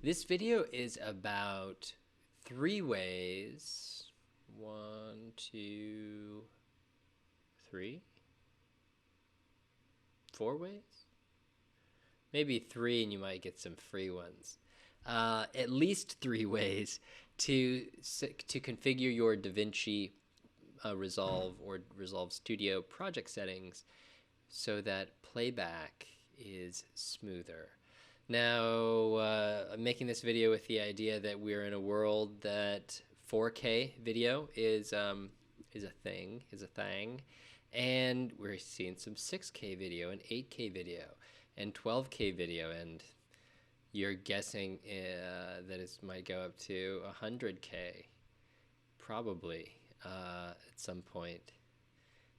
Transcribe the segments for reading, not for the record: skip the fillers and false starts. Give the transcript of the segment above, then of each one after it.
This video is about 3 ways. 1, 2, 3, 4 ways? Maybe 3 and you might get some free ones. At least 3 ways to configure your Davinci Resolve or Resolve Studio project settings so that playback is smoother. Now, I'm making this video with the idea that we're in a world that 4K video is a thing, and we're seeing some 6K video and 8K video and 12K video, and you're guessing that it might go up to 100K, probably at some point.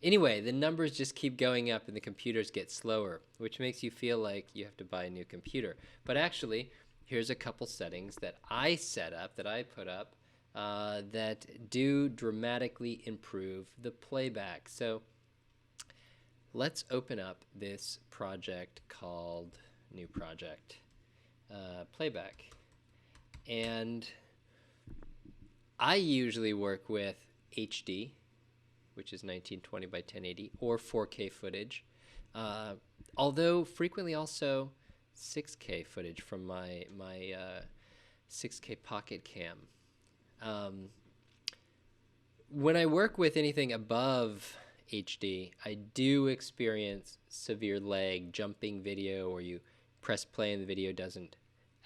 Anyway, the numbers just keep going up and the computers get slower, which makes you feel like you have to buy a new computer. But actually, here's a couple settings that I set up, that I put up, that do dramatically improve the playback. So let's open up this project called New Project Playback. And I usually work with HD, which is 1920 by 1080, or 4K footage, although frequently also 6K footage from my 6K Pocket Cam. When I work with anything above HD, I do experience severe lag, jumping video, or you press play and the video doesn't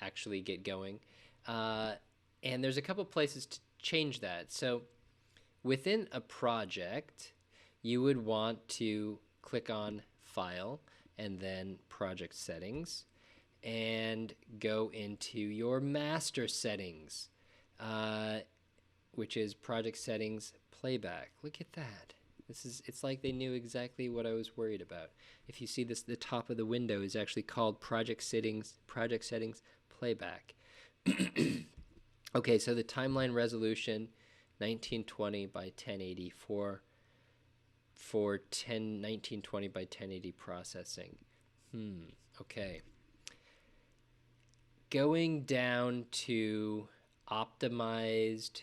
actually get going. And there's a couple places to change that. So within a project, you would want to click on File and then Project Settings and go into your master settings, which is Project Settings Playback. Look at that. It's like they knew exactly what I was worried about. If you see this, the top of the window is actually called Project Settings Playback. Okay, so the timeline resolution 1920 by 1080 for 1920 by 1080 processing. Okay. Going down to optimized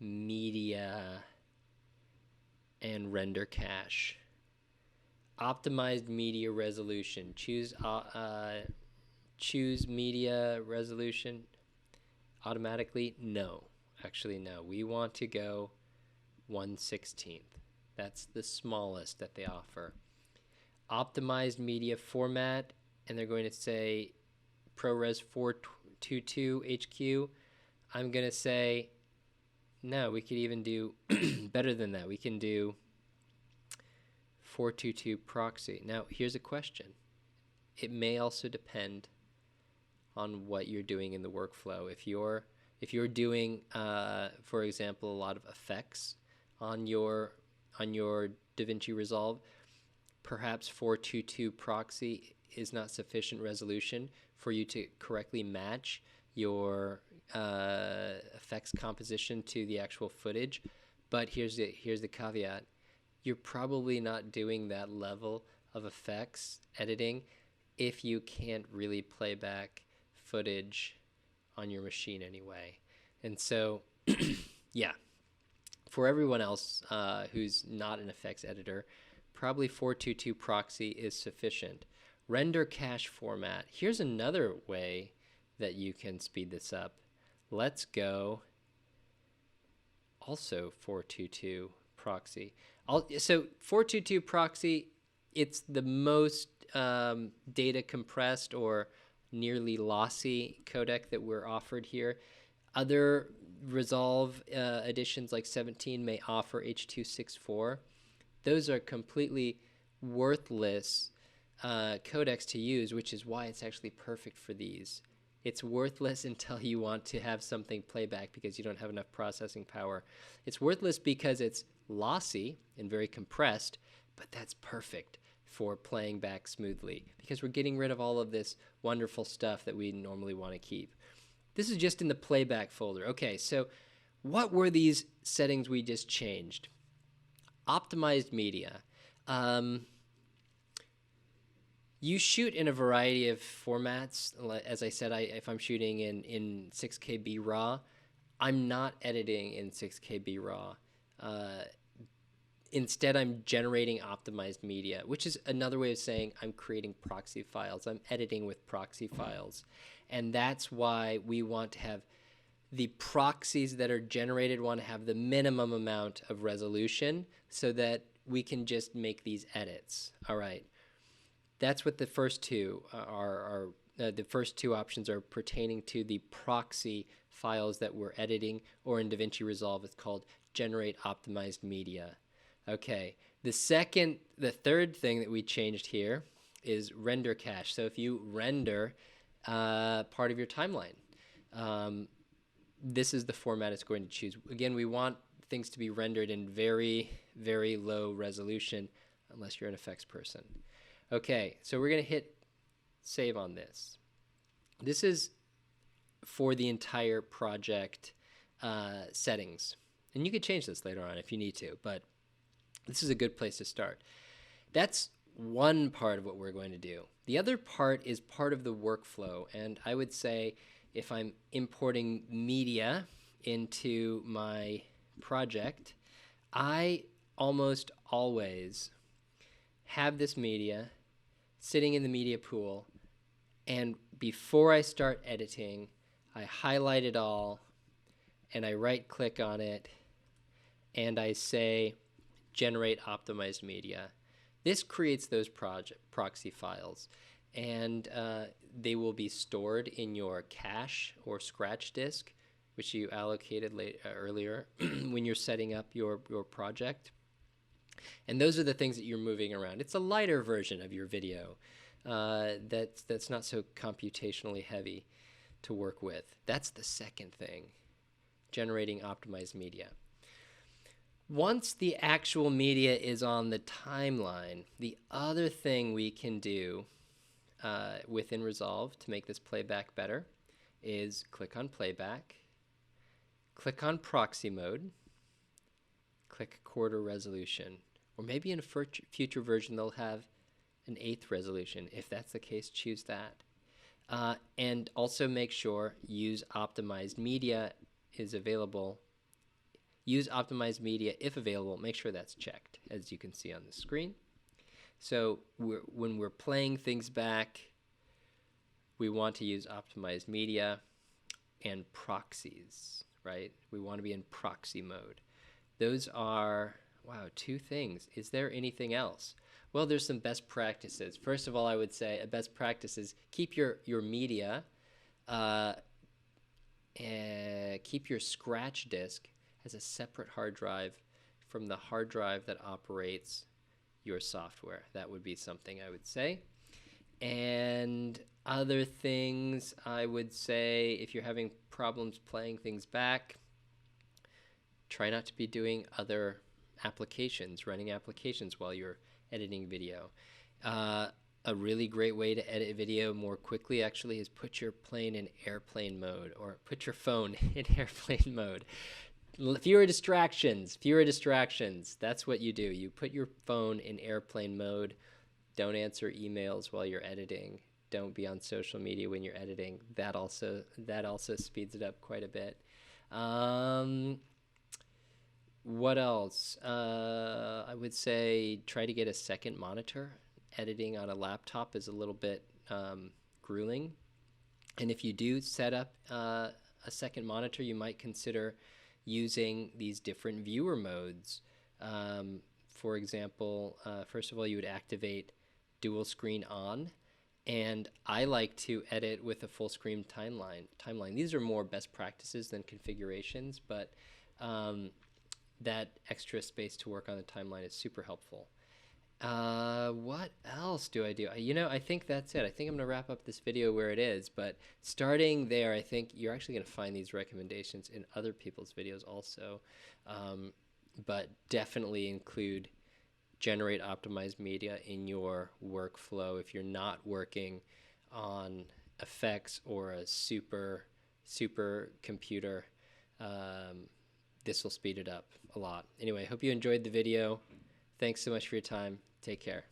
media and render cache. Optimized media resolution. Choose media resolution automatically. No. Actually, no. We want to go 1/16. That's the smallest that they offer. Optimized media format, and they're going to say ProRes 422 HQ. I'm going to say, no, we could even do better than that. We can do 422 proxy. Now, here's a question. It may also depend on what you're doing in the workflow. If you're doing, for example, a lot of effects on your Davinci Resolve, perhaps 422 proxy is not sufficient resolution for you to correctly match your effects composition to the actual footage. But here's the caveat. You're probably not doing that level of effects editing if you can't really play back footage on your machine anyway. And so yeah, for everyone else who's not an effects editor, probably 422 proxy is sufficient. Render cache format. Here's another way that you can speed this up. Let's go also 422 proxy. So 422 proxy, it's the most data compressed or nearly lossy codec that we're offered here. Other Resolve editions like 17 may offer H.264. Those are completely worthless codecs to use, which is why it's actually perfect for these. It's worthless until you want to have something playback because you don't have enough processing power. It's worthless because it's lossy and very compressed, but that's perfect for playing back smoothly because we're getting rid of all of this wonderful stuff that we normally want to keep. This is just in the playback folder. Okay, so what were these settings we just changed? Optimized media. You shoot in a variety of formats. As I said, if I'm shooting in 6KB RAW, I'm not editing in 6KB RAW. Instead, I'm generating optimized media, which is another way of saying I'm creating proxy files. I'm editing with proxy files. And that's why we want to have the proxies that are generated want to have the minimum amount of resolution so that we can just make these edits. All right. That's what the first two are. The first two options are pertaining to the proxy files that we're editing, or in Davinci Resolve, it's called generate optimized media. Okay. The third thing that we changed here is render cache. So if you render part of your timeline, this is the format it's going to choose. Again, we want things to be rendered in very, very low resolution, unless you're an effects person. Okay, so we're going to hit save on this. This is for the entire project settings. And you could change this later on if you need to, but this is a good place to start. That's one part of what we're going to do. The other part is part of the workflow, and I would say if I'm importing media into my project, I almost always have this media sitting in the media pool, and before I start editing, I highlight it all, and I right-click on it, and I say generate optimized media. This creates those proxy files, and they will be stored in your cache or scratch disk, which you allocated earlier when you're setting up your project. And those are the things that you're moving around. It's a lighter version of your video that's not so computationally heavy to work with. That's the second thing, generating optimized media. Once the actual media is on the timeline, the other thing we can do within Resolve to make this playback better is click on playback, click on proxy mode, click quarter resolution, or maybe in a future version they'll have an 1/8 resolution. If that's the case, choose that. And also make sure use optimized media is available. Use optimized media if available. Make sure that's checked, as you can see on the screen. So when we're playing things back, we want to use optimized media and proxies, right? We want to be in proxy mode. Those are, wow, 2 things. Is there anything else? Well, there's some best practices. First of all, I would say a best practice is keep your media, keep your scratch disk as a separate hard drive from the hard drive that operates your software. That would be something I would say. And other things I would say, if you're having problems playing things back, try not to be doing other applications, running applications while you're editing video. A really great way to edit video more quickly actually is put your plane in airplane mode, or put your phone in airplane mode. Fewer distractions. That's what you do. You put your phone in airplane mode. Don't answer emails while you're editing. Don't be on social media when you're editing. That also speeds it up quite a bit. What else? I would say try to get a second monitor. Editing on a laptop is a little bit grueling. And if you do set up a second monitor, you might consider using these different viewer modes. For example, first of all, you would activate dual screen on. And I like to edit with a full screen timeline. These are more best practices than configurations, but that extra space to work on the timeline is super helpful. What else do I do? I think that's it. I think I'm going to wrap up this video where it is, but starting there, I think you're actually going to find these recommendations in other people's videos also, but definitely include generate optimized media in your workflow if you're not working on effects or a super computer. This will speed it up a lot. Anyway, I hope you enjoyed the video. Thanks so much for your time. Take care.